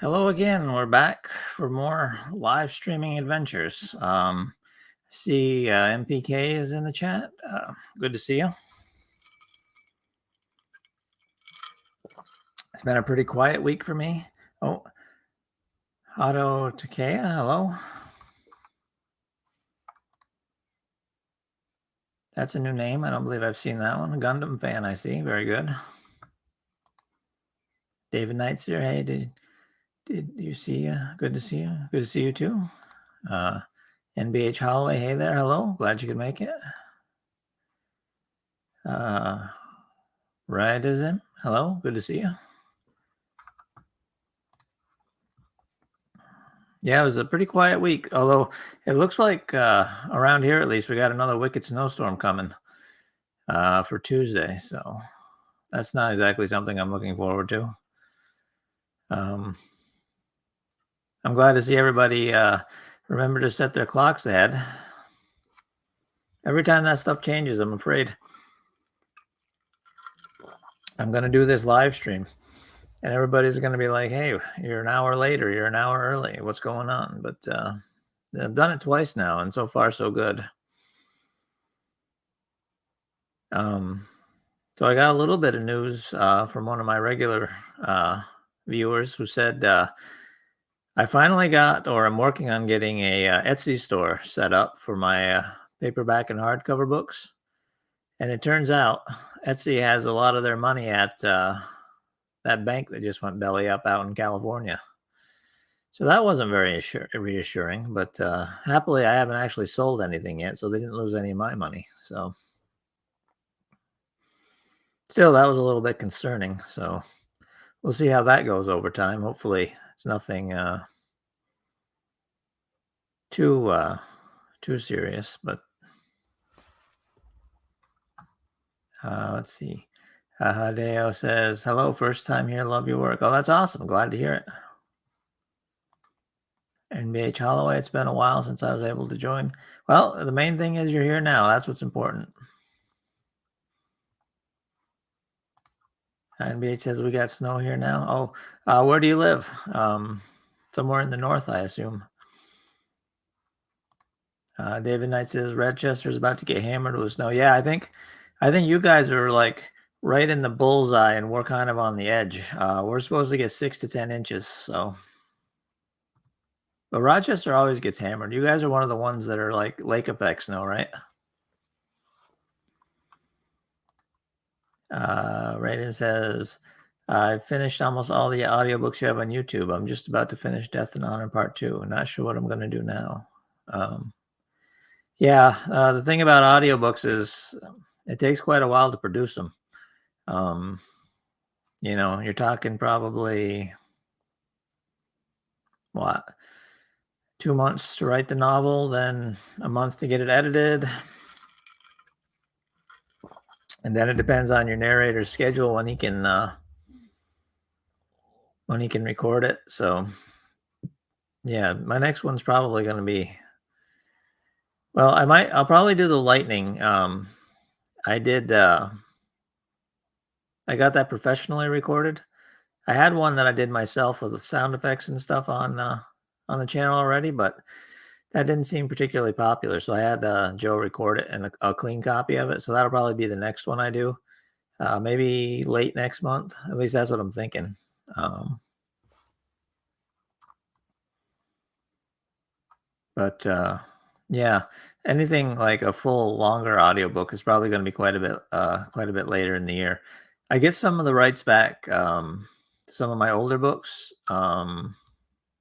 Hello again. We're back for more live streaming adventures. See, MPK is in the chat. Good to see you. It's been a pretty quiet week for me. Oh, Otto Takea, hello. That's a new name. I don't believe I've seen that one. A Gundam fan, I see. Very good. David Knight's here. Hey, did you see? Good to see you. Good to see you too. NBH Holloway, hey there. Hello. Glad you could make it. Rightism, hello. Good to see you. Yeah, it was a pretty quiet week, although it looks like around here at least we got another wicked snowstorm coming for Tuesday. So that's not exactly something I'm looking forward to. I'm glad to see everybody remember to set their clocks ahead. Every time that stuff changes, I'm afraid I'm going to do this live stream. And everybody's going to be like, hey, you're an hour late or you're an hour early. What's going on? But I've done it twice now, and so far, so good. So I got a little bit of news from one of my regular viewers who said, I finally got, or I'm working on getting a Etsy store set up for my paperback and hardcover books. And it turns out Etsy has a lot of their money at that bank that just went belly up out in California. So that wasn't very reassuring, but happily I haven't actually sold anything yet, so they didn't lose any of my money. So still, that was a little bit concerning. So we'll see how that goes over time. Hopefully it's nothing too serious, but let's see. Hideo says, hello, first time here, love your work. Oh, that's awesome. Glad to hear it. NBH Holloway, it's been a while since I was able to join. Well, the main thing is you're here now. That's what's important. NBH says we got snow here now. Oh, where do you live? Somewhere in the north, I assume. David Knight says Rochester's about to get hammered with snow. Yeah, I think you guys are like right in the bullseye, and we're kind of on the edge. We're supposed to get 6 to 10 inches. So, but Rochester always gets hammered. You guys are one of the ones that are like lake effect snow, right? Raiden says, I finished almost all the audiobooks you have on YouTube. I'm just about to finish Death and Honor Part 2. Not sure what I'm going to do now. Yeah, the thing about audiobooks is it takes quite a while to produce them. You're talking probably, 2 months to write the novel, then a month to get it edited. And then it depends on your narrator's schedule when he can record it. So yeah, my next one's probably going to be, I'll probably do the lightning. I got that professionally recorded. I had one that I did myself with the sound effects and stuff on the channel already, but that didn't seem particularly popular. So I had Joe record it and a clean copy of it. So that'll probably be the next one I do. Maybe late next month. At least that's what I'm thinking. Yeah, anything like a full longer audiobook is probably going to be quite a bit later in the year. I get some of the rights back to some of my older books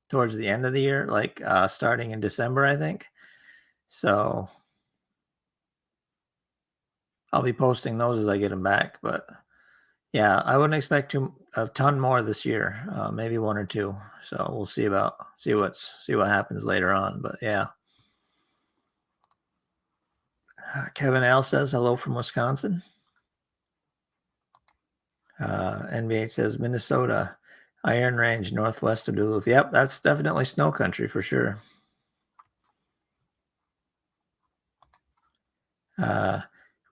towards the end of the year, like starting in December, I think. So I'll be posting those as I get them back. But yeah, I wouldn't expect a ton more this year. Maybe 1 or 2. So we'll see what happens later on. But yeah. Kevin L says hello from Wisconsin. NBH says Minnesota, Iron Range, northwest of Duluth. Yep, that's definitely snow country for sure.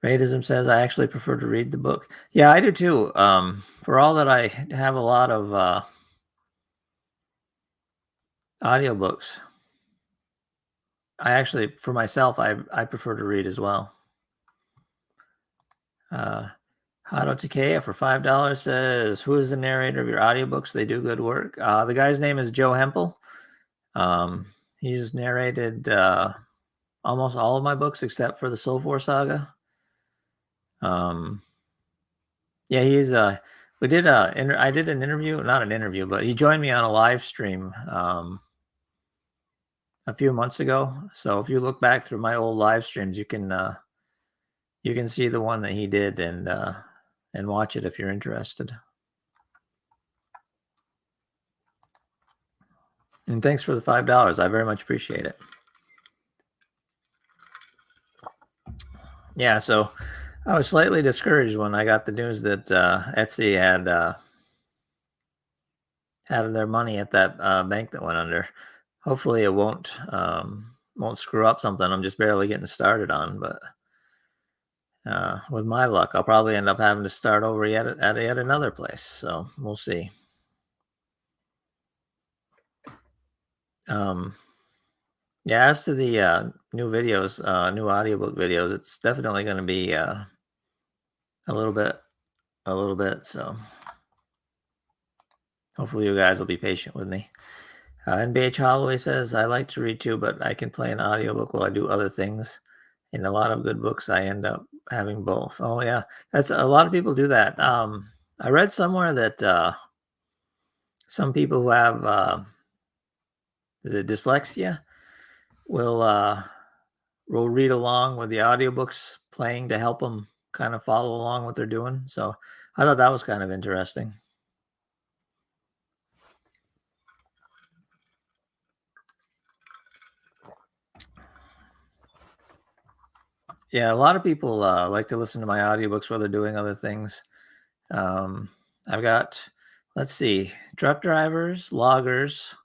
Radism says I actually prefer to read the book. Yeah, I do too. For all that I have a lot of Audiobooks. I actually, for myself, I prefer to read as well. Hado Takea for $5 says, "Who is the narrator of your audiobooks? They do good work." The guy's name is Joe Hempel. He's narrated almost all of my books except for the Soul Force Saga. Yeah, he's we did I did an interview, not an interview, but he joined me on a live stream a few months ago. So if you look back through my old live streams, you can see the one that he did and watch it if you're interested. And thanks for the $5. I very much appreciate it. Yeah, so I was slightly discouraged when I got the news that Etsy had their money at that bank that went under. Hopefully, it won't screw up something I'm just barely getting started on. But with my luck, I'll probably end up having to start over yet at yet another place. So we'll see. Yeah, as to the new videos, new audiobook videos, it's definitely going to be a little bit, So hopefully, you guys will be patient with me. NBH Holloway says, "I like to read too, but I can play an audiobook while I do other things. In a lot of good books, I end up having both." Oh yeah, that's a lot of people do that. I read somewhere that some people who have is it dyslexia will read along with the audiobooks playing to help them kind of follow along what they're doing. So I thought that was kind of interesting. Yeah, a lot of people like to listen to my audiobooks while they're doing other things. I've got, let's see, truck drivers, loggers.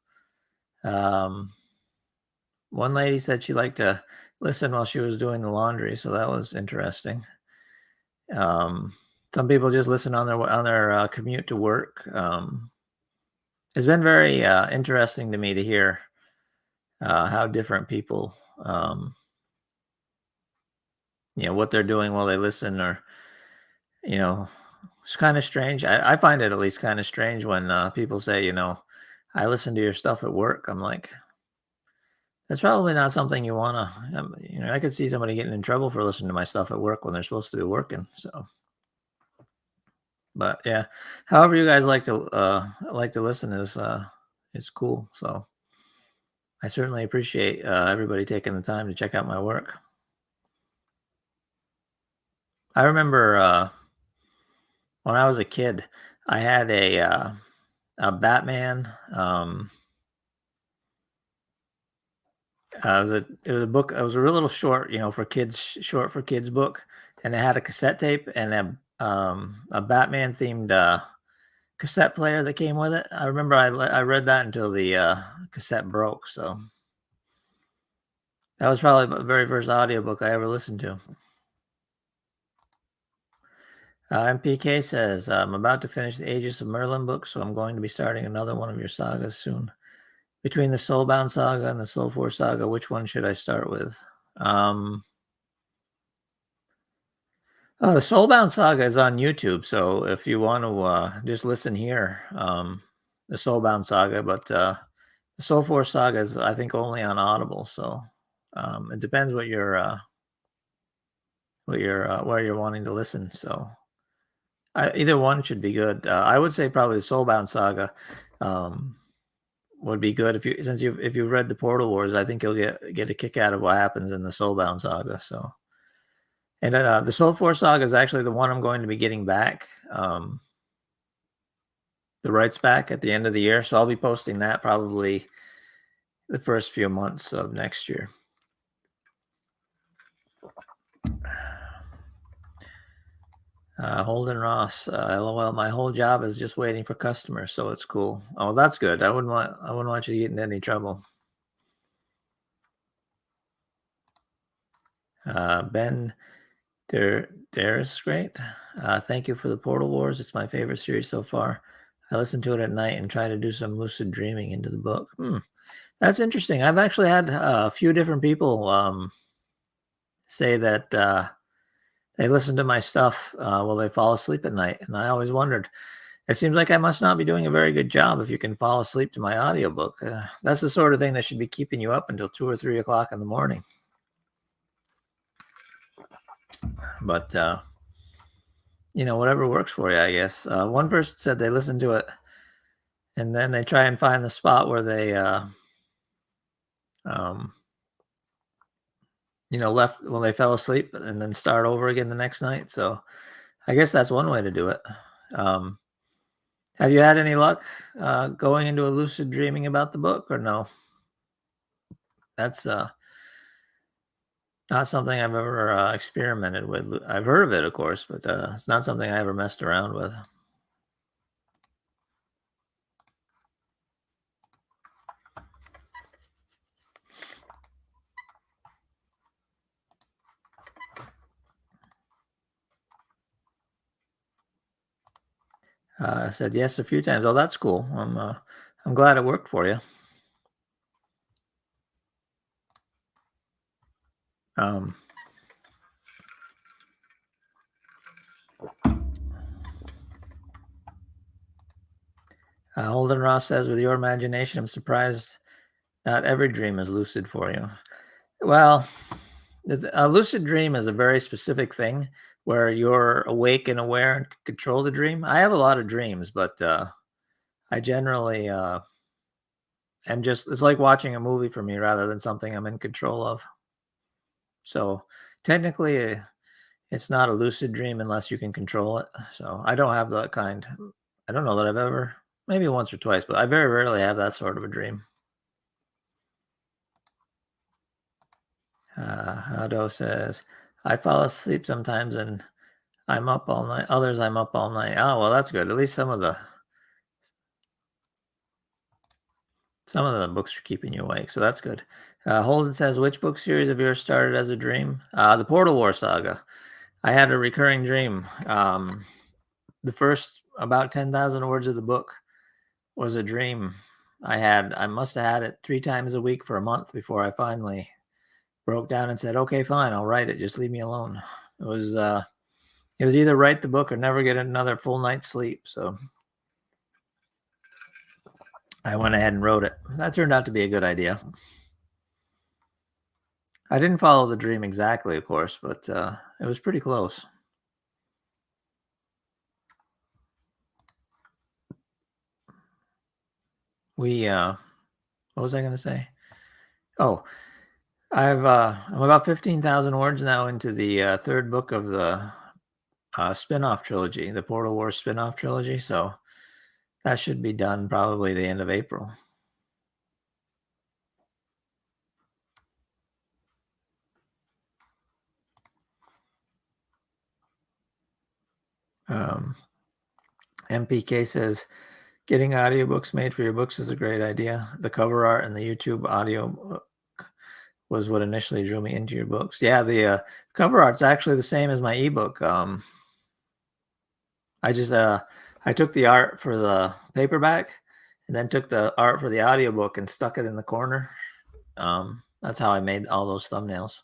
Um, One lady said she liked to listen while she was doing the laundry, so that was interesting. Some people just listen on their commute to work. It's been very interesting to me to hear how different people, what they're doing while they listen, or you know, it's kind of strange. I find it at least kind of strange when people say, I listen to your stuff at work. I'm like, that's probably not something you want to. I could see somebody getting in trouble for listening to my stuff at work when they're supposed to be working. So, but yeah, however you guys like to listen is cool. So I certainly appreciate everybody taking the time to check out my work. I remember when I was a kid, I had a Batman. It was a book. It was a real little short, for kids, short for kids book, and it had a cassette tape and a Batman themed cassette player that came with it. I remember I read that until the cassette broke. So that was probably the very first audiobook I ever listened to. MPK says, "I'm about to finish the Aegis of Merlin book, so I'm going to be starting another one of your sagas soon. Between the Soulbound saga and the Soul Force saga, which one should I start with?" The Soulbound saga is on YouTube, so if you want to just listen here, the Soulbound saga, but the Soul Force saga is, I think, only on Audible. So it depends where you're wanting to listen. So either one should be good. I would say probably the Soulbound saga would be good if you've read the Portal Wars. I think you'll get a kick out of what happens in the Soulbound saga. So. And the Soul Force saga is actually the one I'm going to be getting back, the rights back at the end of the year. So I'll be posting that probably the first few months of next year. Holden Ross, LOL. My whole job is just waiting for customers, so it's cool. Oh, that's good. I wouldn't want you to get into any trouble. Ben There is great. Thank you for the Portal Wars. It's my favorite series so far. I listen to it at night and try to do some lucid dreaming into the book. That's interesting. I've actually had a few different people say that they listen to my stuff while they fall asleep at night, and I always wondered. It seems like I must not be doing a very good job if you can fall asleep to my audiobook. That's the sort of thing that should be keeping you up until 2 or 3 o'clock in the morning. But whatever works for you, I guess. One person said they listen to it and then they try and find the spot where they um, left when they fell asleep and then start over again the next night. So I guess that's one way to do it. Um, have you had any luck going into a lucid dreaming about the book, or no? That's not something I've ever experimented with. I've heard of it, of course, but it's not something I ever messed around with. I said yes a few times. Oh, that's cool. I'm glad it worked for you. Um, Holden Ross says, with your imagination, I'm surprised not every dream is lucid for you. Well, a lucid dream is a very specific thing where you're awake and aware and can control the dream. I have a lot of dreams, but I generally am it's like watching a movie for me rather than something I'm in control of. So technically, it's not a lucid dream unless you can control it. So I don't have that kind. I don't know that I've ever, maybe once or twice, but I very rarely have that sort of a dream. Hado says, I fall asleep sometimes and I'm up all night. Others, I'm up all night. Oh, well, that's good. At least some of the books are keeping you awake, so that's good. Holden says, which book series of yours started as a dream? The Portal War saga. I had a recurring dream. The first about 10,000 words of the book was a dream I had. I must have had it 3 times a week for a month before I finally broke down and said, okay, fine, I'll write it. Just leave me alone. It was either write the book or never get another full night's sleep. So I went ahead and wrote it. That turned out to be a good idea. I didn't follow the dream exactly, of course, but it was pretty close. What was I going to say? Oh, I'm about 15,000 words now into the third book of the spin-off trilogy, the Portal War spin-off trilogy. So that should be done probably the end of April. MPK says, getting audiobooks made for your books is a great idea. The cover art and the YouTube audio was what initially drew me into your books. Yeah, the cover art's actually the same as my ebook. I took the art for the paperback and then took the art for the audiobook and stuck it in the corner. That's how I made all those thumbnails.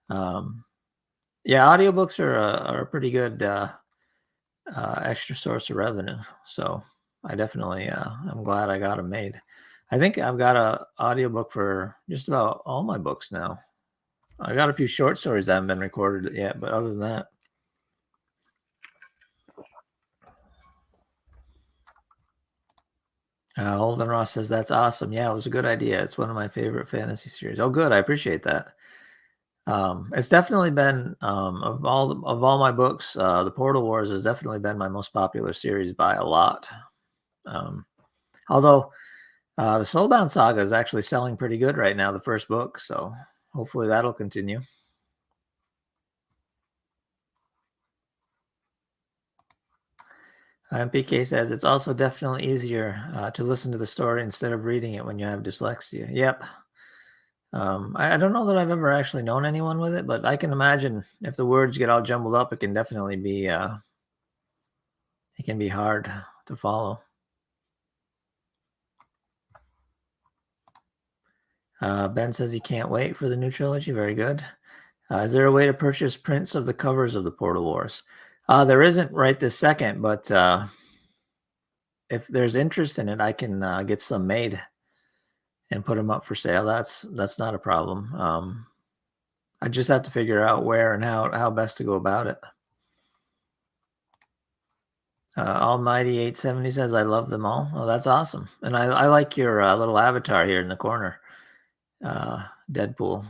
Yeah, audiobooks are a pretty good extra source of revenue. So I definitely, I'm glad I got them made. I think I've got a audiobook for just about all my books now. I got a few short stories that haven't been recorded yet, but other than that. Holden Ross says, that's awesome. Yeah, it was a good idea. It's one of my favorite fantasy series. Oh, good. I appreciate that. It's definitely been of all my books, the Portal Wars has definitely been my most popular series by a lot. Although the Soulbound Saga is actually selling pretty good right now, the first book, so hopefully that'll continue. MPK says it's also definitely easier to listen to the story instead of reading it when you have dyslexia. Yep. I don't know that I've ever actually known anyone with it, but I can imagine if the words get all jumbled up, it can definitely be it can be hard to follow. Ben says he can't wait for the new trilogy. Very good. Is there a way to purchase prints of the covers of the Portal Wars? There isn't right this second, but if there's interest in it, I can get some made and put them up for sale. That's not a problem. I just have to figure out where and how best to go about it. Almighty 870 says, I love them all. Oh, that's awesome. And I like your little avatar here in the corner. Deadpool.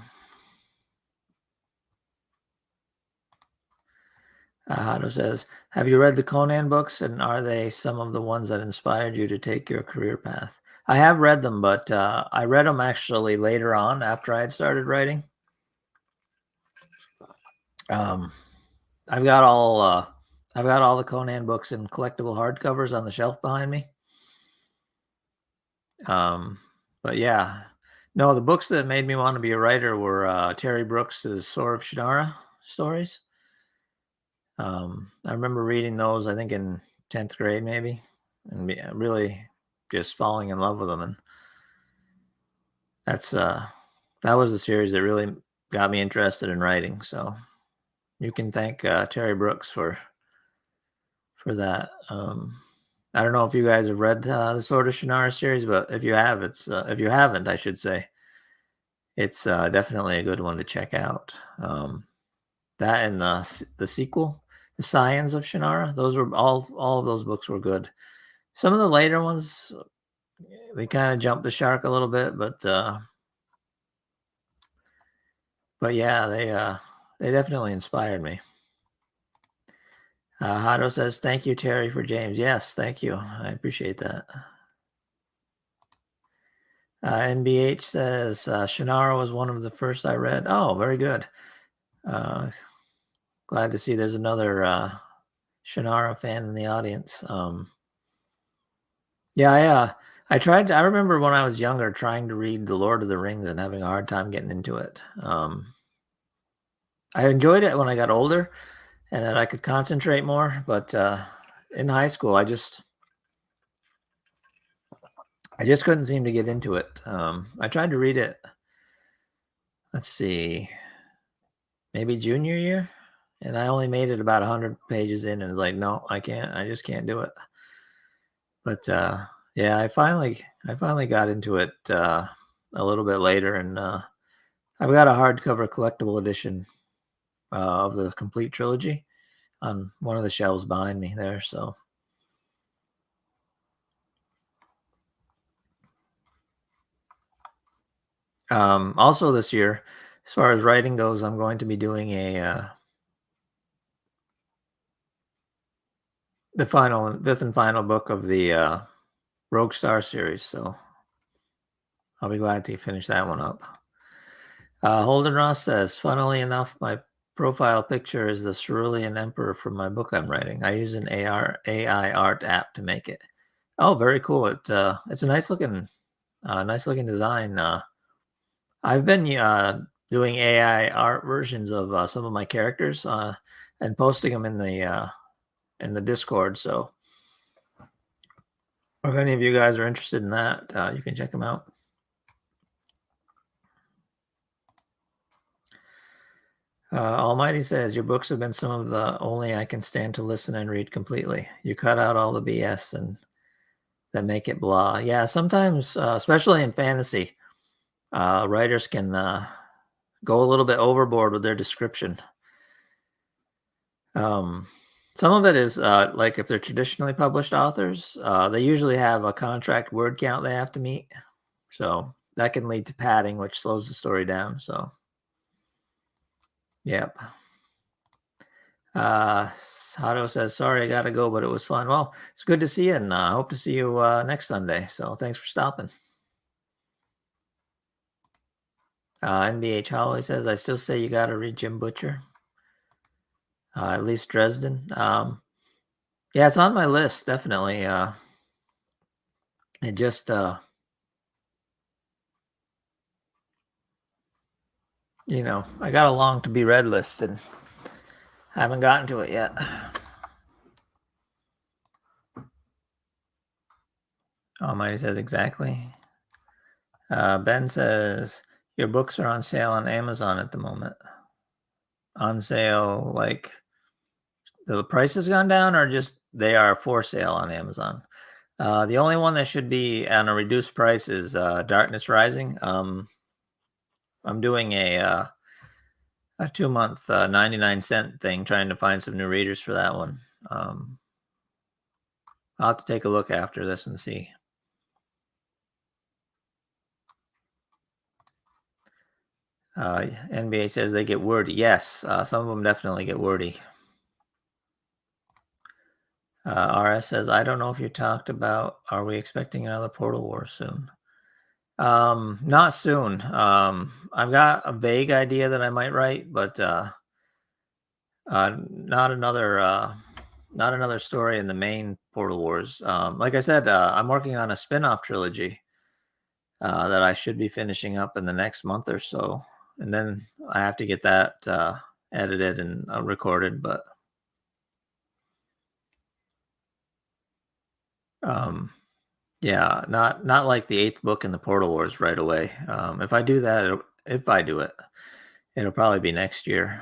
Hado says, have you read the Conan books, and are they some of the ones that inspired you to take your career path? I have read them, but I read them actually later on after I had started writing. I've got all the Conan books in collectible hardcovers on the shelf behind me. But yeah, no, the books that made me want to be a writer were Terry Brooks's Sword of Shannara stories. I remember reading those, I think in 10th grade maybe, and really just falling in love with them. And that was the series that really got me interested in writing. So you can thank Terry Brooks for that. I don't know if you guys have read the Sword of Shannara series, but if you have, if you haven't, I should say, it's definitely a good one to check out. That and the sequel, The Scions of Shannara, those were all of those books were good. Some of the later ones, they kind of jumped the shark a little bit, but yeah, they definitely inspired me. Hado says, thank you, Terry, for James. Yes, thank you. I appreciate that. NBH says, Shannara was one of the first I read. Oh, very good. Glad to see there's another Shannara fan in the audience. Yeah, I tried. I remember when I was younger trying to read The Lord of the Rings and having a hard time getting into it. I enjoyed it when I got older and that I could concentrate more. But in high school, I just couldn't seem to get into it. I tried to read it. Let's see, maybe junior year, and I only made it about 100 pages in, and was like, no, I can't. I just can't do it. But yeah, I finally got into it a little bit later, and I've got a hardcover collectible edition of the complete trilogy on one of the shelves behind me there. So, also this year, as far as writing goes, I'm going to be doing the fifth and final book of the Rogue Star series. So I'll be glad to finish that one up. Holden Ross says, funnily enough, my profile picture is the Cerulean Emperor from my book I'm writing. I use an AI art app to make it. Oh, very cool. It's a nice looking design. I've been doing AI art versions of some of my characters and posting them in the Discord. So if any of you guys are interested in that, you can check them out. Almighty says, your books have been some of the only I can stand to listen and read completely. You cut out all the BS and that make it blah. Yeah, sometimes, especially in fantasy, writers can go a little bit overboard with their description. Some of it is like if they're traditionally published authors, they usually have a contract word count they have to meet. So that can lead to padding, which slows the story down. So, yep. Hato says, sorry, I got to go, but it was fun. Well, it's good to see you, and I hope to see you next Sunday. So thanks for stopping. NBH Holloway says, I still say you got to read Jim Butcher. At least Dresden. Yeah, it's on my list, definitely. It just, I got a long to be read list and haven't gotten to it yet. Almighty says exactly. Ben says, your books are on sale on Amazon at the moment. On sale, like the price has gone down, or just they are for sale on Amazon? The only one that should be on a reduced price is Darkness Rising. I'm doing a 2-month 99-cent thing, trying to find some new readers for that one. I'll have to take a look after this and see. NBA says they get wordy. Yes, some of them definitely get wordy. RS says, I don't know if you talked about, are we expecting another Portal War soon? Not soon. I've got a vague idea that I might write, but not another story in the main Portal Wars. Like I said, I'm working on a spin-off trilogy that I should be finishing up in the next month or so, and then I have to get that edited and recorded. But yeah, not like the 8th book in the Portal Wars right away. If I do that, if I do it, it'll probably be next year.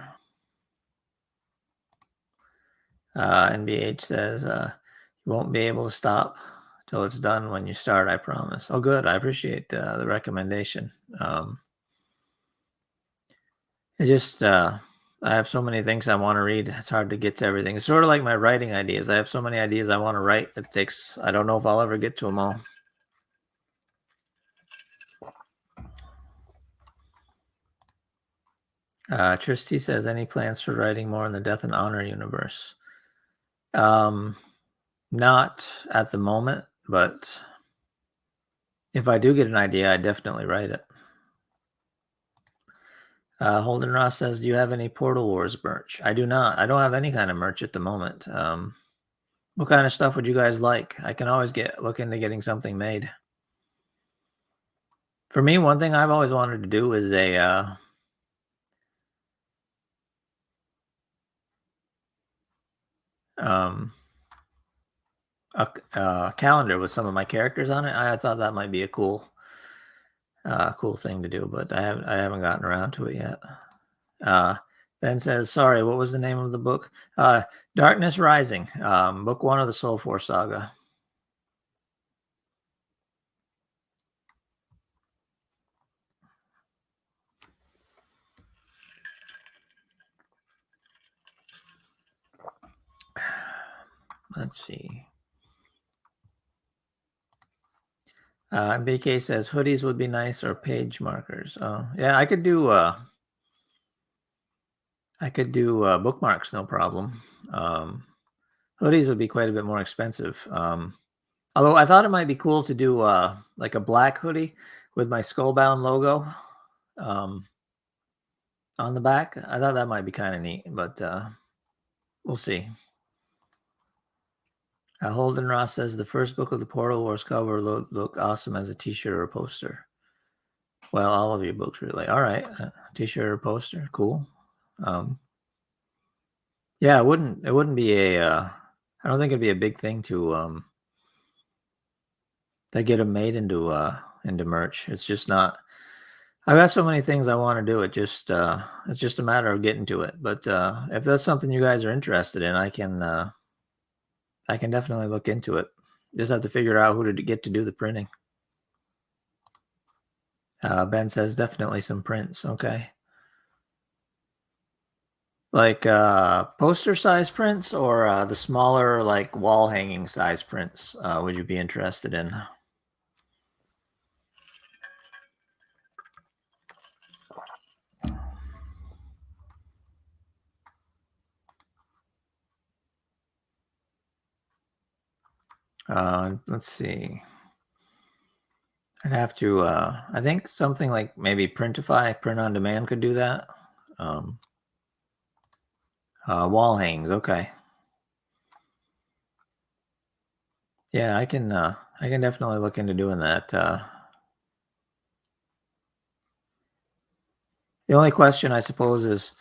NBH says, you won't be able to stop till it's done when you start, I promise. Oh, good. I appreciate the recommendation. It just, I have so many things I want to read. It's hard to get to everything. It's sort of like my writing ideas. I have so many ideas I want to write. I don't know if I'll ever get to them all. Tristy says, any plans for writing more in the Death and Honor universe? Not at the moment, but if I do get an idea, I definitely write it. Holden Ross says, do you have any Portal Wars merch? I do not. I don't have any kind of merch at the moment. What kind of stuff would you guys like? I can always look into getting something made. For me, one thing I've always wanted to do is a calendar with some of my characters on it. I thought that might be a cool thing to do, but I haven't gotten around to it yet. Ben says, sorry, what was the name of the book? Darkness Rising, book 1 of the Soul Force saga. Let's see. BK says hoodies would be nice, or page markers. Oh, yeah, I could do bookmarks, no problem. Hoodies would be quite a bit more expensive. Although I thought it might be cool to do like a black hoodie with my Skullbound logo on the back. I thought that might be kind of neat, but we'll see. Holden Ross says the first book of the Portal Wars cover look awesome as a t-shirt or a poster. Well, all of your books really. All right, t-shirt or poster, cool. Yeah, it wouldn't be a. I don't think it'd be a big thing to get them made into merch. It's just not. I've got so many things I want to do. It's just a matter of getting to it. But if that's something you guys are interested in, I can definitely look into it. Just have to figure out who to get to do the printing. Ben says definitely some prints. Okay. Like poster size prints, or the smaller, like wall hanging size prints, would you be interested in? Let's see. I'd have to, I think something like maybe Printify, print on demand, could do that. Wall hangs, okay. Yeah, I can definitely look into doing that. The only question, I suppose, is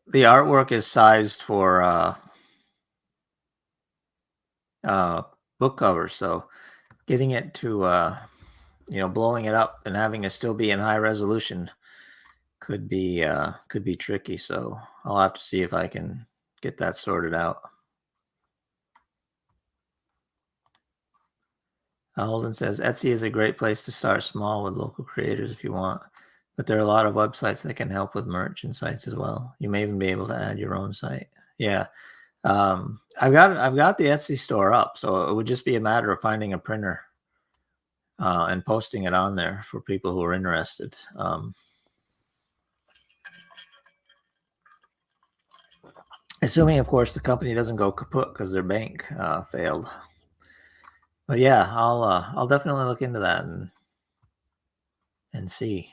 the artwork is sized for book covers, so getting it to blowing it up and having it still be in high resolution could be tricky. So I'll have to see if I can get that sorted out. Holden says Etsy is a great place to start small with local creators if you want, but there are a lot of websites that can help with merch and sites as well. You may even be able to add your own site. Yeah, I've got the Etsy store up, so it would just be a matter of finding a printer and posting it on there for people who are interested. Assuming, of course, the company doesn't go kaput because their bank failed. But yeah, I'll definitely look into that and see.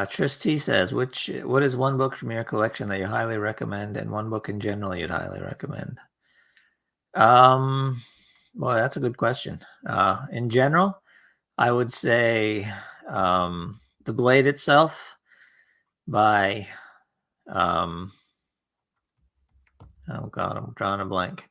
Tris T says, what is one book from your collection that you highly recommend, and one book in general you'd highly recommend? Well, that's a good question. In general, I would say The Blade itself by oh god, I'm drawing a blank.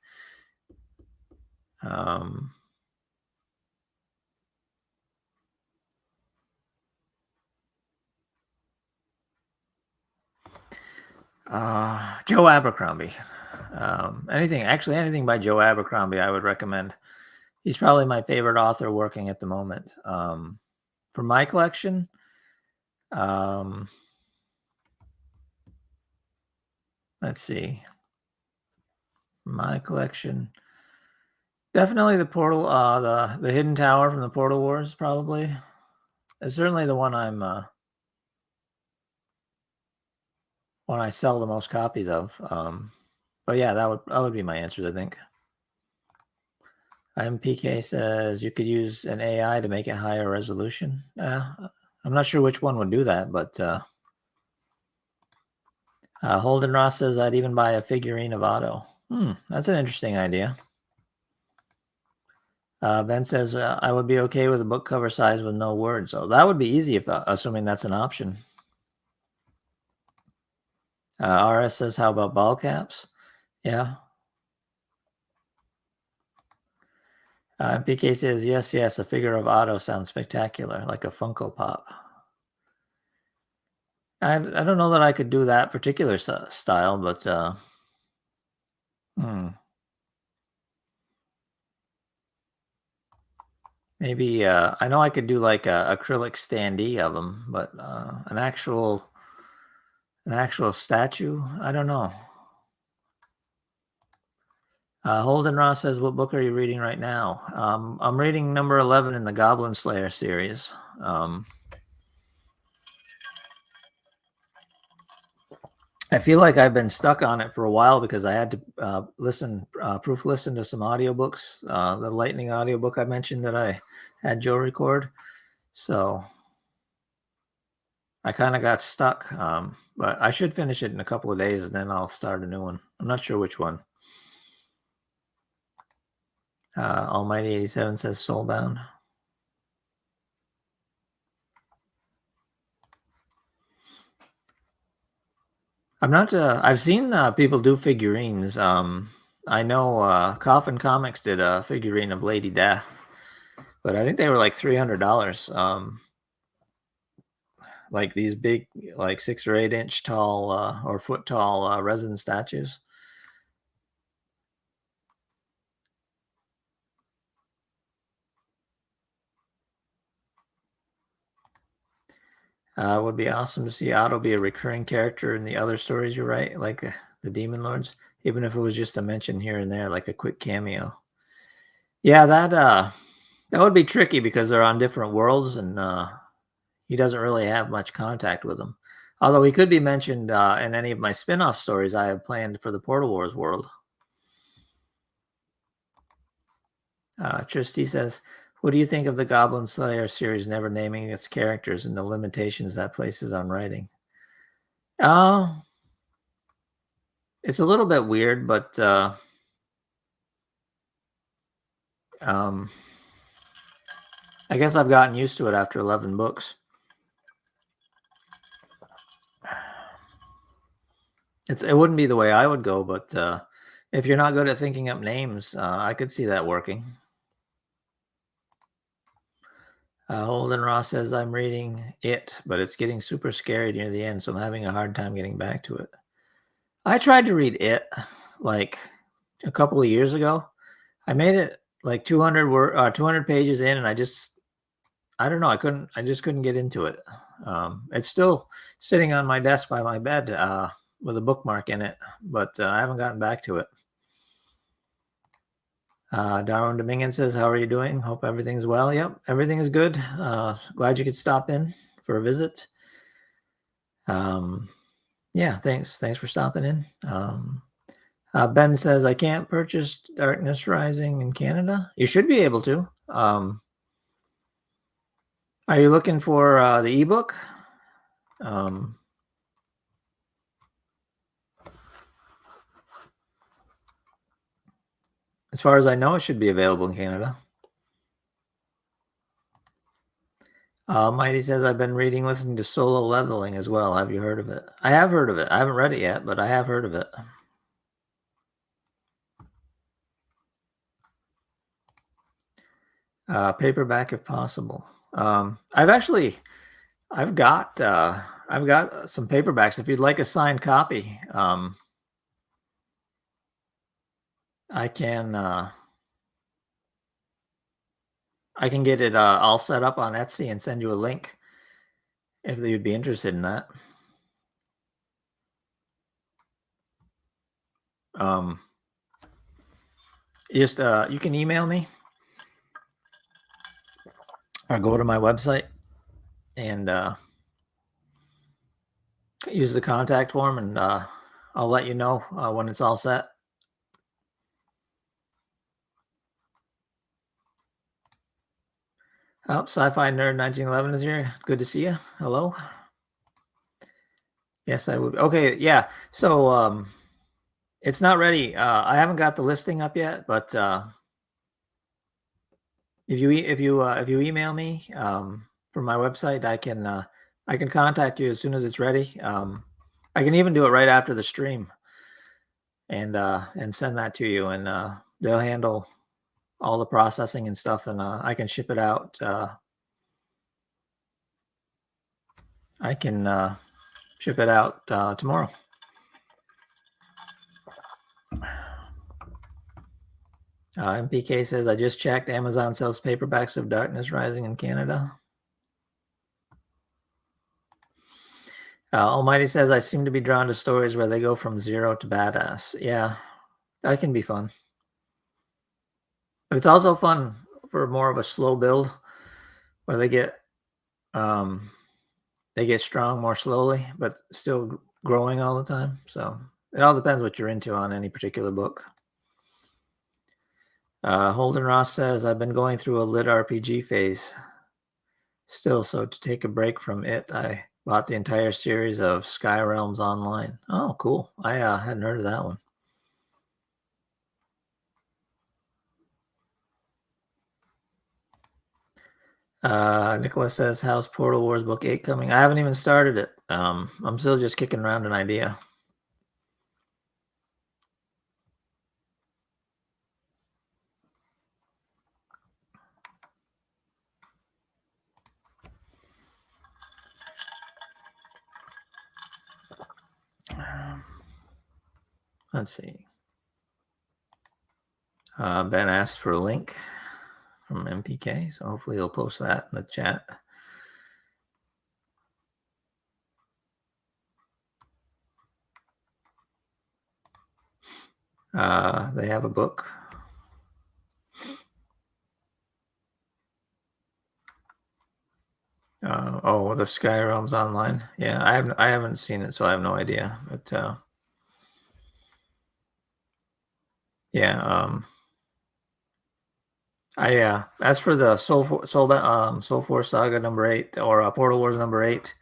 Joe Abercrombie. Anything by Joe Abercrombie I would recommend. He's probably my favorite author working at the moment. For my collection, let's see. My collection, definitely the Portal, the Hidden Tower from the Portal Wars, probably. It's certainly the one one I sell the most copies of. But yeah, that would be my answers, I think. MPK says you could use an AI to make it higher resolution. I'm not sure which one would do that, but Holden Ross says I'd even buy a figurine of Otto. That's an interesting idea. Ben says I would be okay with a book cover size with no words. So that would be easy if assuming that's an option. RS says, how about ball caps? Yeah. PK says, yes, a figure of Otto sounds spectacular, like a Funko Pop. I don't know that I could do that particular style, but maybe I know I could do like a acrylic standee of him, but an actual statue, I don't know. Holden Ross says, what book are you reading right now? I'm reading number 11 in the Goblin Slayer series. I feel like I've been stuck on it for a while because I had to proof listen to some audiobooks, the Lightning audiobook I mentioned that I had Joe record. So I kind of got stuck, but I should finish it in a couple of days and then I'll start a new one. I'm not sure which one. Almighty 87 says Soulbound. I'm not. I've seen people do figurines. I know Coffin Comics did a figurine of Lady Death, but I think they were like $300. Like these big, like 6 or 8 inch tall or foot tall resin statues. It would be awesome to see Otto be a recurring character in the other stories you write, like the Demon Lords, even if it was just a mention here and there, like a quick cameo. Yeah, that would be tricky because they're on different worlds and he doesn't really have much contact with them. Although he could be mentioned in any of my spin-off stories I have planned for the Portal Wars world. Trusty says, what do you think of the Goblin Slayer series never naming its characters and the limitations that places on writing? It's a little bit weird, but I guess I've gotten used to it after 11 books. It wouldn't be the way I would go, but If you're not good at thinking up names, I could see that working. Holden Ross says, I'm reading it, but it's getting super scary near the end, so I'm having a hard time getting back to it. I tried to read it like a couple of years ago. I made it like 200 pages in, and I don't know. I just couldn't get into it. It's still sitting on my desk by my bed with a bookmark in it, but I haven't gotten back to it. Darwin Dominguez says, how are you doing? Hope everything's well. Yep, everything is good. Glad you could stop in for a visit. Yeah, thanks. Thanks for stopping in. Ben says, I can't purchase Darkness Rising in Canada. You should be able to. Are you looking for the ebook? As far as I know, it should be available in Canada. Mighty says, I've been listening to Solo Leveling as well. Have you heard of it? I have heard of it. I haven't read it yet, but I have heard of it. Paperback if possible. I've got some paperbacks. If you'd like a signed copy, I can get it all set up on Etsy and send you a link if you'd be interested in that. You can email me or go to my website and use the contact form, and I'll let you know when it's all set. Oh, Sci-Fi Nerd 1911 is here. Good to see you. Hello. Yes, I would. Okay, yeah. So it's not ready. I haven't got the listing up yet, but if you email me from my website, I can contact you as soon as it's ready. I can even do it right after the stream, and send that to you, and they'll handle all the processing and stuff, and I can ship it out. I can ship it out tomorrow. MPK says, I just checked. Amazon sells paperbacks of Darkness Rising in Canada. Almighty says, I seem to be drawn to stories where they go from zero to badass. Yeah, that can be fun. It's also fun for more of a slow build where they get strong more slowly, but still growing all the time. So it all depends what you're into on any particular book. Holden Ross says, I've been going through a lit RPG phase still, so to take a break from it, I bought the entire series of Sky Realms Online. Oh, cool. I hadn't heard of that one. Nicholas says, how's Portal Wars Book 8 coming? I haven't even started it. I'm still just kicking around an idea. Let's see. Ben asked for a link from MPK, so hopefully he'll post that in the chat. They have a book. The Sky Realms Online. Yeah, I haven't seen it, so I have no idea. But yeah, as for the Soul Force Saga number 8 or Portal Wars number 8,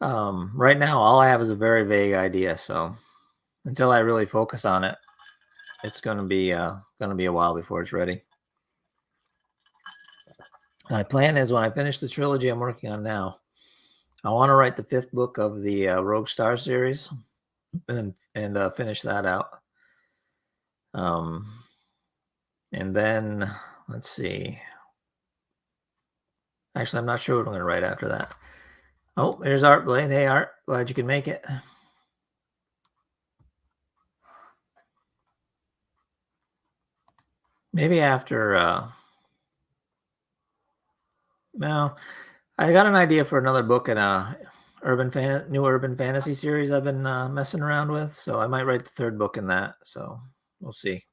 right now all I have is a very vague idea. So until I really focus on it, it's gonna be a while before it's ready. My plan is when I finish the trilogy I'm working on now, I want to write the 5th book of the Rogue Star series and finish that out. And then let's see. Actually, I'm not sure what I'm going to write after that. Oh, here's Art Blade. Hey, Art. Glad you could make it. Maybe after. No, I got an idea for another book in a new urban fantasy series I've been messing around with. So I might write the third book in that. So we'll see.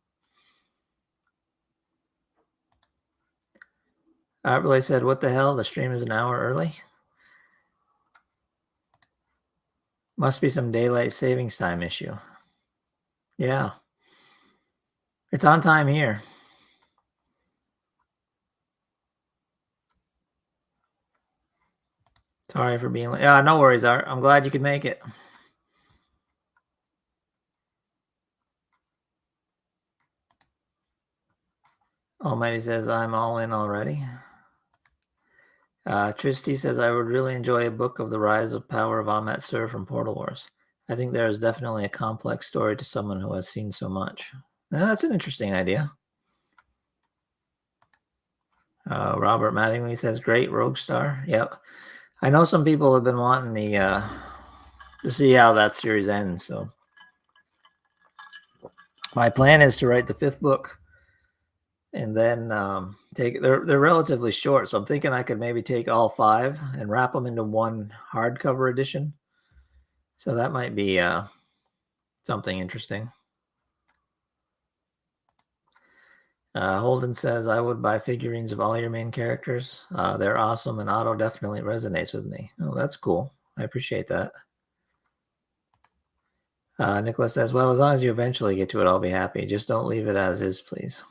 Art Blade said, "What the hell? The stream is an hour early. Must be some daylight savings time issue." Yeah, it's on time here. Sorry for being late. Yeah, no worries, Art. I'm glad you could make it. Almighty says, "I'm all in already." Tristy says, "I would really enjoy a book of the rise of power of Ahmet Sur from Portal Wars. I think there is definitely a complex story to someone who has seen so much." That's an interesting idea. Robert Mattingly says, "Great Rogue Star." Yep. I know some people have been wanting to see how that series ends. So my plan is to write the fifth book and then they're relatively short. So I'm thinking I could maybe take all five and wrap them into one hardcover edition. So that might be something interesting. Holden says, "I would buy figurines of all your main characters. They're awesome, and Otto definitely resonates with me." Oh, that's cool. I appreciate that. Nicholas says, "Well, as long as you eventually get to it, I'll be happy. Just don't leave it as is, please."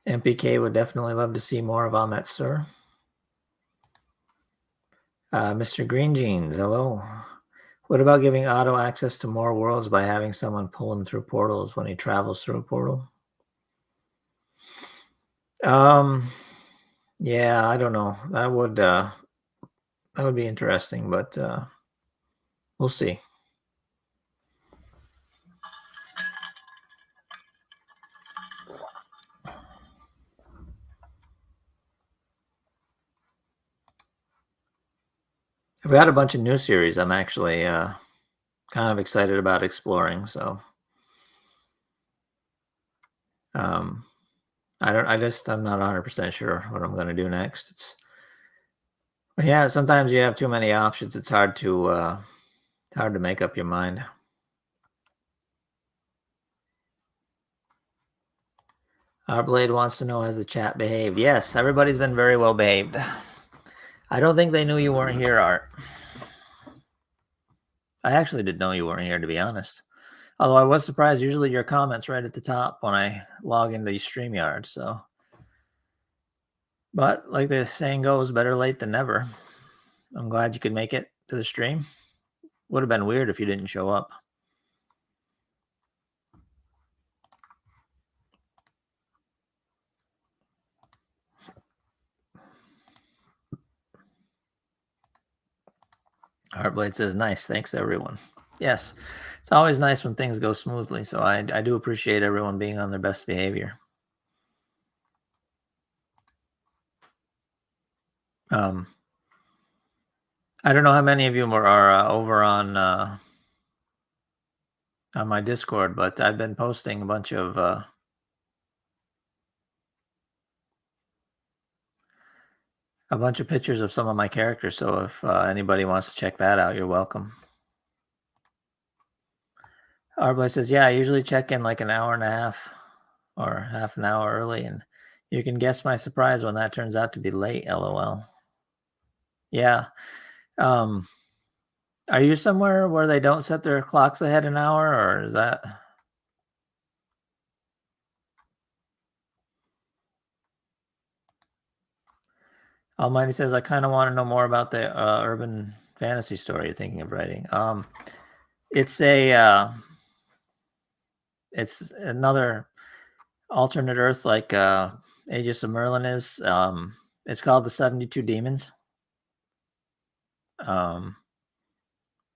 MPK would definitely love to see more of Ahmet Sur. Mr. Green Jeans, hello. What about giving Otto access to more worlds by having someone pull him through portals when he travels through a portal? Yeah, I don't know. That would be interesting, but we'll see. I've got a bunch of new series I'm actually kind of excited about exploring. So I'm not 100% sure what I'm going to do next. Yeah, sometimes you have too many options. It's hard to make up your mind. Our Blade wants to know, has the chat behaved? Yes, everybody's been very well behaved. I don't think they knew you weren't here, Art. I actually didn't know you weren't here, to be honest. Although I was surprised. Usually your comments right at the top when I log into StreamYard. So, but like the saying goes, better late than never. I'm glad you could make it to the stream. Would have been weird if you didn't show up. Heartblade says, "Nice. Thanks, everyone." Yes, it's always nice when things go smoothly. So I do appreciate everyone being on their best behavior. I don't know how many of you are over on my Discord, but I've been posting a bunch of pictures of some of my characters. So if anybody wants to check that out, you're welcome. Arbla says, "Yeah, I usually check in like an hour and a half or half an hour early, and you can guess my surprise when that turns out to be late, LOL." Yeah. Are you somewhere where they don't set their clocks ahead an hour, or is that? Almighty says, "I kind of want to know more about the urban fantasy story you're thinking of writing." It's it's another alternate Earth like Aegis of Merlin is. It's called the 72 Demons.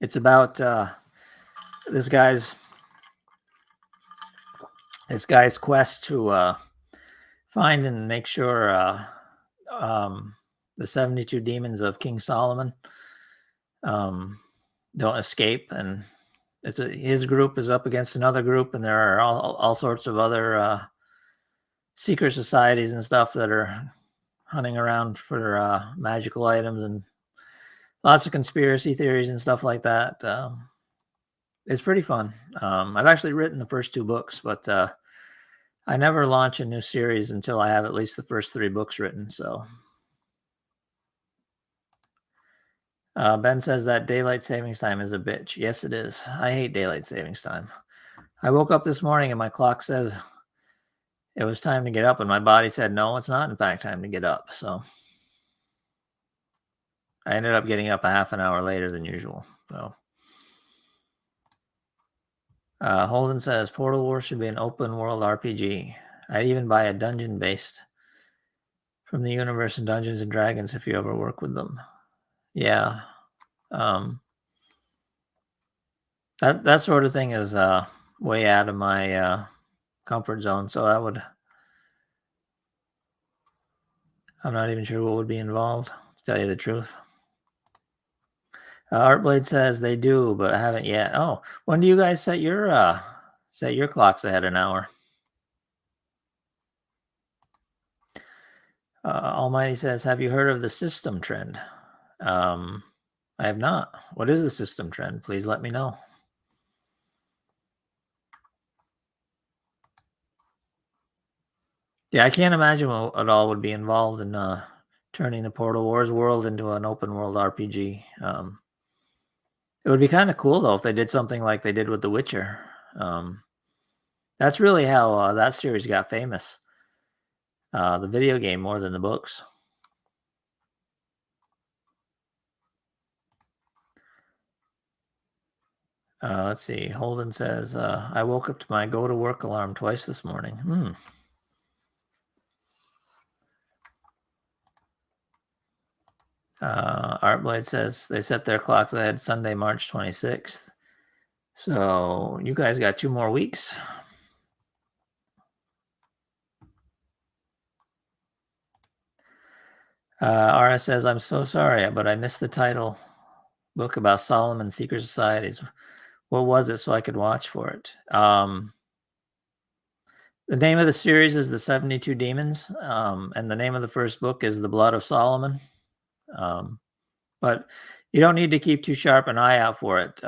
It's about this guy's this guy's quest to find and make sure um, the 72 demons of King Solomon um, don't escape. And his group is up against another group, and there are all sorts of other secret societies and stuff that are hunting around for magical items, and lots of conspiracy theories and stuff like that. It's pretty fun. I've actually written the first 2 books, but I never launch a new series until I have at least the first 3 books written. So Ben says that daylight savings time is a bitch. Yes, it is. I hate daylight savings time. I woke up this morning and my clock says it was time to get up, and my body said, no, it's not, in fact, time to get up. So I ended up getting up a half an hour later than usual. So Holden says Portal War should be an open world RPG. I'd even buy a dungeon based from the universe in Dungeons and Dragons if you ever work with them. Yeah. That sort of thing is way out of my comfort zone. So I'm not even sure what would be involved, to tell you the truth. Artblade says they do, but I haven't yet. Oh, when do you guys set your clocks ahead an hour? Almighty says, have you heard of the system trend? I have not. What is the system trend? Please let me know. Yeah, I can't imagine what at all would be involved in turning the Portal Wars world into an open world RPG. It would be kind of cool though if they did something like they did with The Witcher. That's really how that series got famous. The video game more than the books. Let's see. Holden says, I woke up to my go to work alarm twice this morning. Artblade says they set their clocks ahead Sunday, March 26th. So you guys got 2 more weeks. RS says, I'm so sorry, but I missed the title book about Solomon's secret societies. What was it so I could watch for it? The name of the series is The 72 Demons, and the name of the first book is The Blood of Solomon. But you don't need to keep too sharp an eye out for it.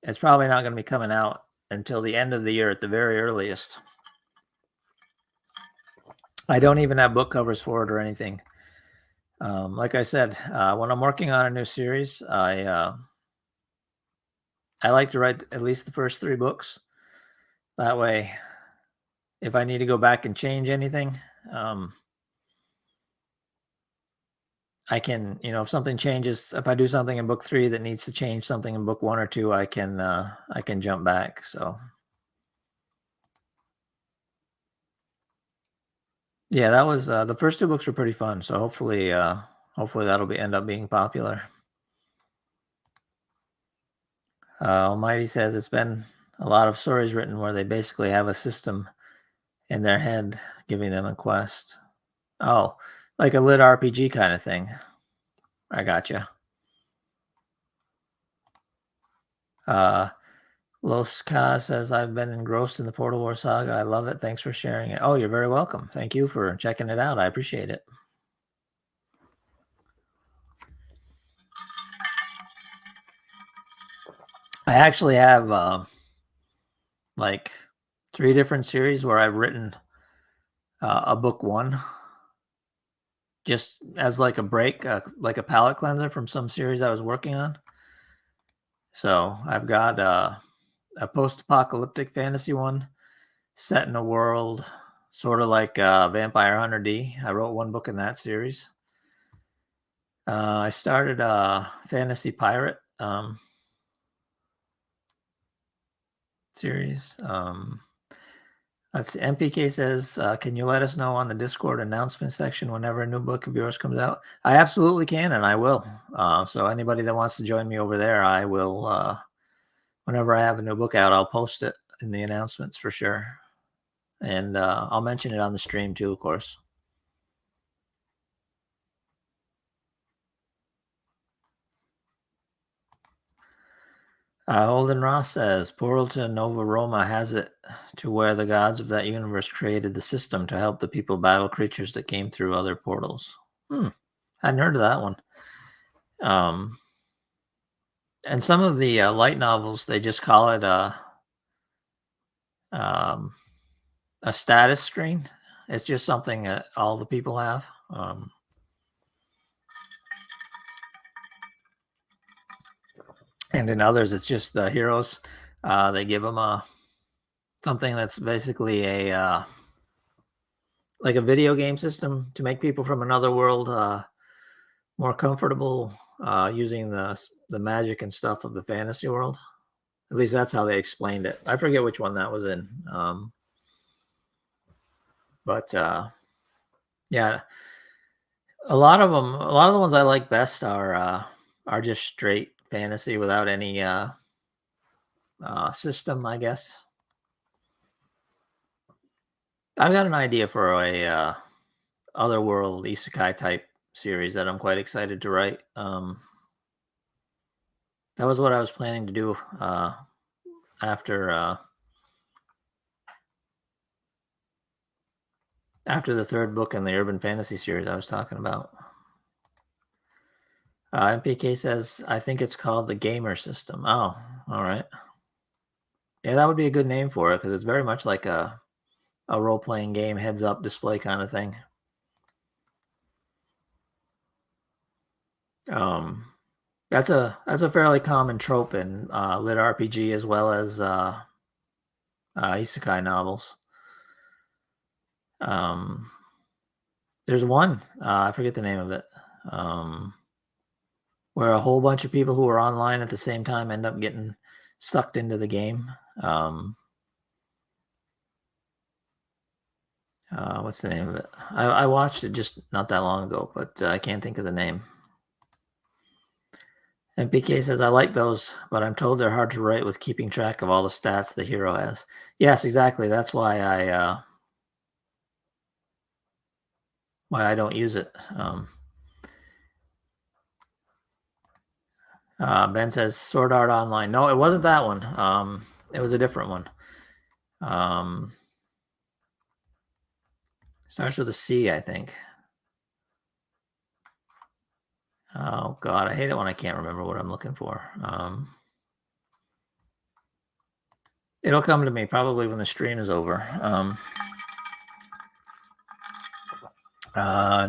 It's probably not going to be coming out until the end of the year at the very earliest. I don't even have book covers for it or anything. Like I said, when I'm working on a new series, I like to write at least the first 3 books. That way, if I need to go back and change anything, I can, if something changes, if I do something in book 3 that needs to change something in book 1 or 2, I can jump back. So yeah, that was the first 2 books were pretty fun. So hopefully that'll end up being popular. Almighty says it's been a lot of stories written where they basically have a system in their head giving them a quest. Oh, like a lit RPG kind of thing. I gotcha. Los Ka says, I've been engrossed in the Portal War saga. I love it. Thanks for sharing it. Oh, you're very welcome. Thank you for checking it out. I appreciate it. I actually have like 3 different series where I've written a book 1 just as like a break, like a palate cleanser from some series I was working on. So I've got a post-apocalyptic fantasy one set in a world sort of like Vampire Hunter D. I wrote 1 book in that series. I started a fantasy pirate series. Let's see. MPK says, can you let us know on the Discord announcement section whenever a new book of yours comes out? I absolutely can, and I will. So anybody that wants to join me over there, I will. Whenever I have a new book out, I'll post it, in the announcements for sure. And I'll mention it on the stream too, of course. Holden Ross says, Portal to Nova Roma has it to where the gods of that universe created the system to help the people battle creatures that came through other portals. Hadn't heard of that one. And some of the light novels, they just call it a status screen. It's just something that all the people have. And in others, it's just the heroes. They give them something that's basically a like a video game system to make people from another world more comfortable using the magic and stuff of the fantasy world. At least that's how they explained it. I forget which one that was in. But yeah, a lot of the ones I like best are just straight fantasy without any system, I guess. I've got an idea for a otherworld isekai type series that I'm quite excited to write. That was what I was planning to do after the third book in the urban fantasy series I was talking about. MPK says, I think it's called the Gamer System. Oh, all right. Yeah, that would be a good name for it because it's very much like a role-playing game, heads-up display kind of thing. That's a fairly common trope in lit RPG as well as isekai novels. There's one, I forget the name of it, where a whole bunch of people who are online at the same time end up getting sucked into the game. What's the name of it? I watched it just not that long ago, but I can't think of the name. And PK says, I like those, but I'm told they're hard to write with keeping track of all the stats the hero has. Yes, exactly. That's why I don't use it. Ben says Sword Art Online. No, it wasn't that one. It was a different one. Starts with a C, I think. Oh God, I hate it when I can't remember what I'm looking for. It'll come to me probably when the stream is over.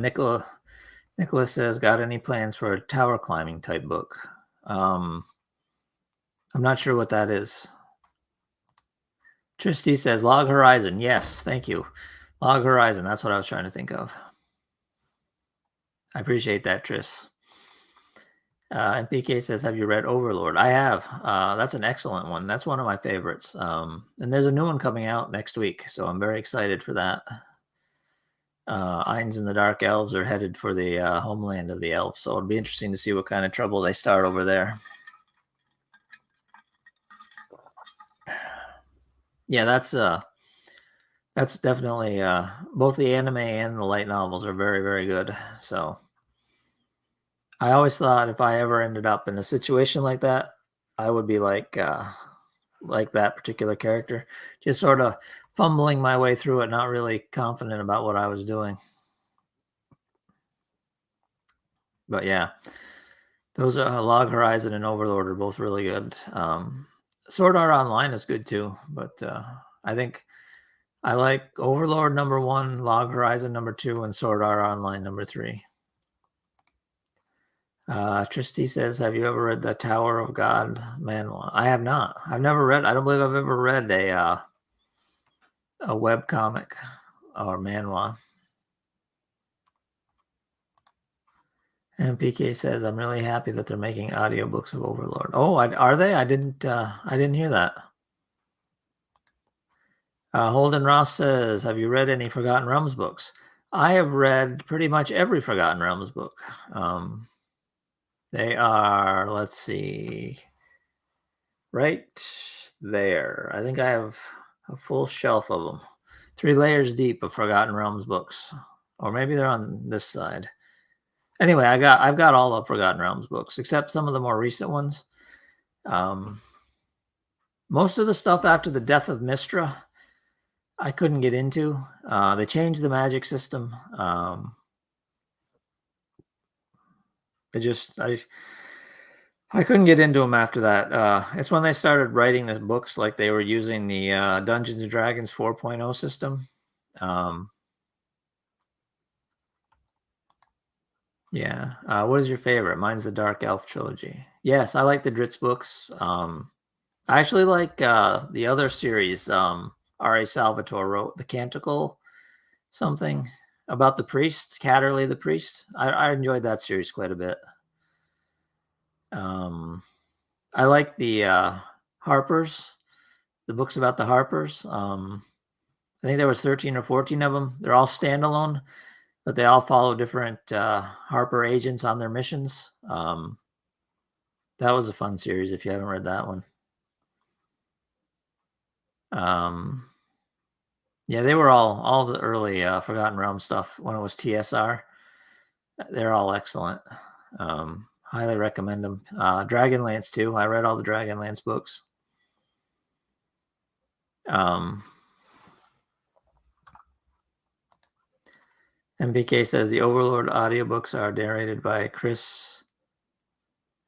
Nicholas says, got any plans for a tower climbing type book? I'm not sure what that is. Tristy says, Log Horizon. Yes, thank you. Log Horizon. That's what I was trying to think of. I appreciate that, Tris. And PK says, have you read Overlord? I have. That's an excellent one. That's one of my favorites. And there's a new one coming out next week, so I'm very excited for that. Ainz and the Dark Elves are headed for the homeland of the elves, so it'll be interesting to see what kind of trouble they start over there. Yeah, that's definitely both the anime and the light novels are very, very good. So I always thought if I ever ended up in a situation like that, I would be like that particular character, just sort of fumbling my way through it, not really confident about what I was doing. But yeah, those are Log Horizon and Overlord are both really good. Sword Art Online is good too, but I think I like Overlord number 1, Log Horizon number 2, and Sword Art Online number 3. Tristy says, have you ever read the Tower of God manual? I have not. I've never read, I don't believe I've ever read a web comic or manhwa. And PK says, I'm really happy that they're making audiobooks of Overlord. Oh, are they? I didn't hear that. Holden Ross says, have you read any Forgotten Realms books? I have read pretty much every Forgotten Realms book. They are, let's see, right there. I think I have a full shelf of them. 3 layers deep of Forgotten Realms books. Or maybe they're on this side. Anyway, I've got all the Forgotten Realms books, except some of the more recent ones. Most of the stuff after the death of Mystra, I couldn't get into. They changed the magic system. I couldn't get into them after that. It's when they started writing the books like they were using the Dungeons and Dragons 4.0 system. Yeah. What is your favorite? Mine's the Dark Elf trilogy. Yes, I like the Dritz books. I actually like the other series. R.A. Salvatore wrote the Canticle something about the priest, Catterley the priest. I enjoyed that series quite a bit. I like the Harpers, the books about the Harpers. I think there was 13 or 14 of them. They're all standalone, but they all follow different Harper agents on their missions. That was a fun series if you haven't read that one. Yeah, they were all the early Forgotten Realm stuff when it was TSR. They're all excellent. Highly recommend them. Dragonlance too. I read all the Dragonlance books. MBK says the Overlord audiobooks are narrated by Chris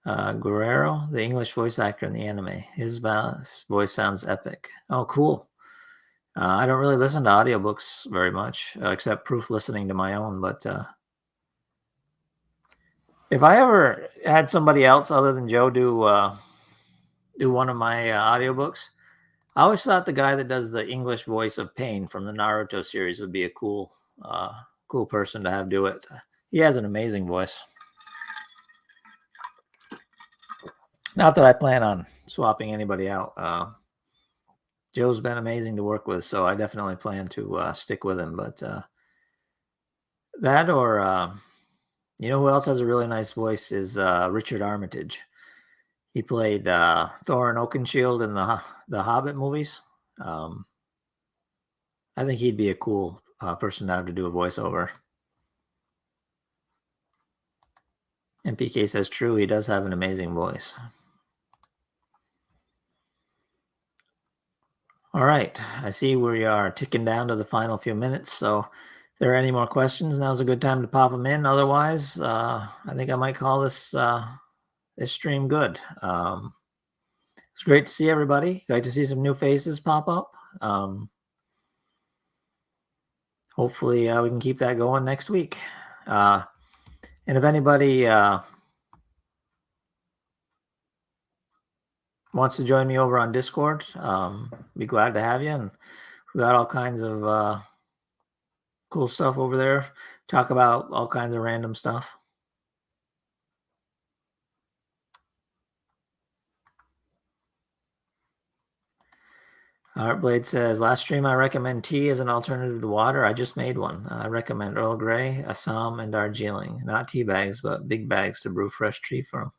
Guerrero, the English voice actor in the anime. His voice sounds epic. Oh, cool. I don't really listen to audiobooks very much, except proof listening to my own. But if I ever had somebody else other than Joe do one of my audiobooks, I always thought the guy that does the English voice of Pain from the Naruto series would be a cool person to have do it. He has an amazing voice. Not that I plan on swapping anybody out. Joe's been amazing to work with, so I definitely plan to stick with him. But that or you know who else has a really nice voice is Richard Armitage. He played Thorin Oakenshield in the Hobbit movies. I think he'd be a cool person to have to do a voiceover. And PK says true, he does have an amazing voice. All right, I see we are ticking down to the final few minutes, so if there are any more questions, now's a good time to pop them in. Otherwise, I think I might call this stream good. It's great to see everybody. Great to see some new faces pop up. Hopefully, we can keep that going next week. And if anybody wants to join me over on Discord, be glad to have you. And we got all kinds of cool stuff over there. Talk about all kinds of random stuff. Heartblade says, last stream I recommend tea as an alternative to water. I just made one. I recommend Earl Grey, Assam, and Darjeeling. Not tea bags, but big bags to brew fresh tea from.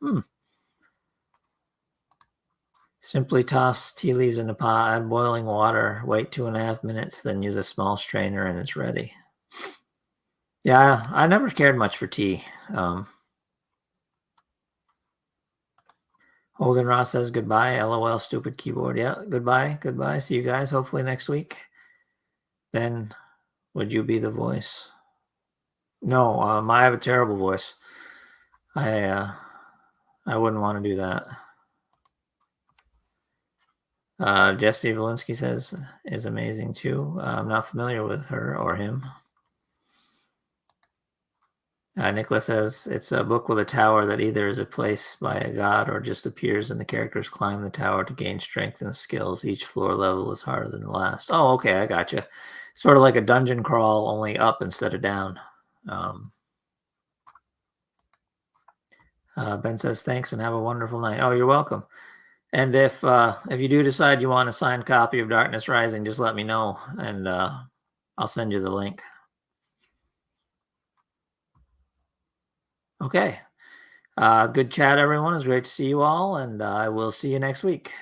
Simply toss tea leaves in a pot, add boiling water, wait 2.5 minutes, then use a small strainer and it's ready. Yeah, I never cared much for tea. Holden Ross says goodbye. LOL, stupid keyboard. Yeah, goodbye. Goodbye. See you guys hopefully next week. Ben, would you be the voice? No, I have a terrible voice. I wouldn't want to do that. Jesse Valinsky says is amazing too. I'm not familiar with her or him. Nicholas says it's a book with a tower that either is a place by a god or just appears and the characters climb the tower to gain strength and skills. Each floor level is harder than the last. Oh, okay, I gotcha. Sort of like a dungeon crawl, only up instead of down. Ben says thanks and have a wonderful night. Oh, you're welcome. And if you do decide you want a signed copy of Darkness Rising, just let me know and I'll send you the link. Okay. Good chat, everyone. It's great to see you all, and I will see you next week.